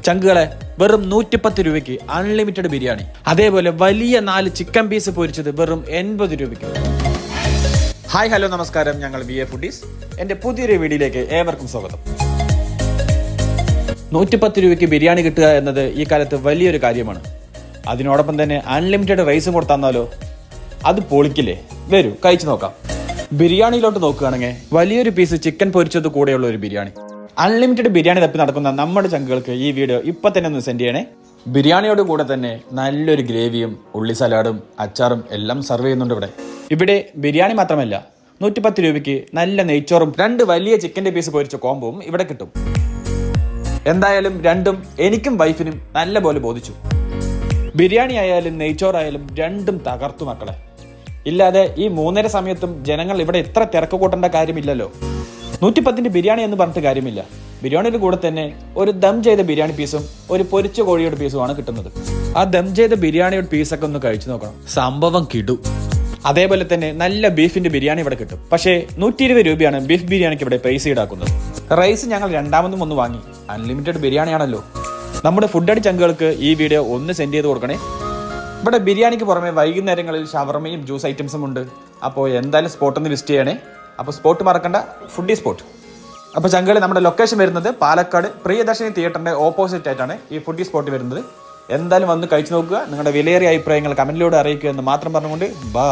ചങ്കുകളെ വെറും 110 രൂപയ്ക്ക് അൺലിമിറ്റഡ് ബിരിയാണി, അതേപോലെ വലിയ 4 ചിക്കൻ പീസ് പൊരിച്ചത് വെറും 80 രൂപയ്ക്ക്. ഹായ് ഹലോ നമസ്കാരം, ഞങ്ങൾ BA ഫുഡീസ്. എൻ്റെ പുതിയൊരു വീഡിയോയിലേക്ക് ഏവർക്കും സ്വാഗതം. 110 രൂപയ്ക്ക് ബിരിയാണി കിട്ടുക എന്നത് ഈ കാലത്ത് വലിയൊരു കാര്യമാണ്. അതിനോടൊപ്പം തന്നെ അൺലിമിറ്റഡ് റൈസും കൊടുത്താന്നാലോ, അത് പൊളിക്കില്ലേ? വരൂ കഴിച്ചു നോക്കാം. ബിരിയാണിയിലോട്ട് നോക്കുകയാണെങ്കിൽ വലിയൊരു പീസ് ചിക്കൻ പൊരിച്ചത് കൂടെയുള്ള ഒരു ബിരിയാണി. അൺലിമിറ്റഡ് ബിരിയാണി തപ്പി നടക്കുന്ന നമ്മുടെ ചങ്കുകൾക്ക് ഈ വീഡിയോ ഇപ്പൊ തന്നെ ഒന്ന് സെൻഡ് ചെയ്യണേ. ബിരിയാണിയോട് കൂടെ തന്നെ നല്ലൊരു ഗ്രേവിയും ഉള്ളി സലാഡും അച്ചാറും എല്ലാം സെർവ് ചെയ്യുന്നുണ്ട് ഇവിടെ ബിരിയാണി മാത്രമല്ല, 110 രൂപയ്ക്ക് നല്ല നെയ്ച്ചോറും 2 വലിയ ചിക്കൻ്റെ പീസ് പൊരിച്ച കോംബോവും ഇവിടെ കിട്ടും. എന്തായാലും രണ്ടും എനിക്കും വൈഫിനും നല്ല പോലെ ബോധിച്ചു. ബിരിയാണി ആയാലും നെയ്ച്ചോറായാലും രണ്ടും തകർത്തു മക്കളെ. ഇല്ലാതെ ഈ 3:30 സമയത്തും ജനങ്ങൾ ഇവിടെ ഇത്ര തിരക്ക് കൂട്ടേണ്ട കാര്യമില്ലല്ലോ. 110 ബിരിയാണി എന്ന് പറഞ്ഞിട്ട് കാര്യമില്ല. ബിരിയാണിയുടെ കൂടെ തന്നെ ഒരു ദം ചെയ്ത ബിരിയാണി പീസും ഒരു പൊരിച്ച കോഴിയുടെ പീസുമാണ് കിട്ടുന്നത്. ആ ദം ചെയ്ത ബിരിയാണിയുടെ പീസൊക്കെ ഒന്ന് കഴിച്ചു നോക്കണം, സംഭവം കിടു. അതേപോലെ തന്നെ നല്ല ബീഫിന്റെ ബിരിയാണി ഇവിടെ കിട്ടും. പക്ഷേ 120 രൂപയാണ് ബീഫ് ബിരിയാണിക്ക് ഇവിടെ പ്രൈസ് ഈടാക്കുന്നത്. റൈസ് ഞങ്ങൾ രണ്ടാമതും ഒന്ന് വാങ്ങി. അൺലിമിറ്റഡ് ബിരിയാണിയാണല്ലോ. നമ്മുടെ ഫുഡ് അടി ചങ്കുകൾക്ക് ഈ വീഡിയോ ഒന്ന് സെൻഡ് ചെയ്ത് കൊടുക്കണേ. ഇവിടെ ബിരിയാണിക്ക് പുറമെ വൈകുന്നേരങ്ങളിൽ ഷവർമയും ജ്യൂസ് ഐറ്റംസും ഉണ്ട്. അപ്പോൾ എന്തായാലും സ്പോട്ട് ഒന്ന് വിസിറ്റ് ചെയ്യണേ. അപ്പോൾ സ്പോട്ട് മറക്കണ്ട, ഫുഡി സ്പോട്ട്. അപ്പോൾ ചങ്കുകൾ നമ്മുടെ ലൊക്കേഷൻ വരുന്നത് പാലക്കാട് പ്രിയദർശിനി തിയേറ്ററിന്റെ ഓപ്പോസിറ്റ് ആയിട്ടാണ് ഈ ഫുഡി സ്പോട്ട് വരുന്നത്. എന്തായാലും വന്ന് കഴിച്ചു നോക്കുക. നിങ്ങളുടെ വിലയേറിയ അഭിപ്രായങ്ങൾ കമന്റിലൂടെ അറിയിക്കുക എന്ന് മാത്രം പറഞ്ഞുകൊണ്ട് ബൈ.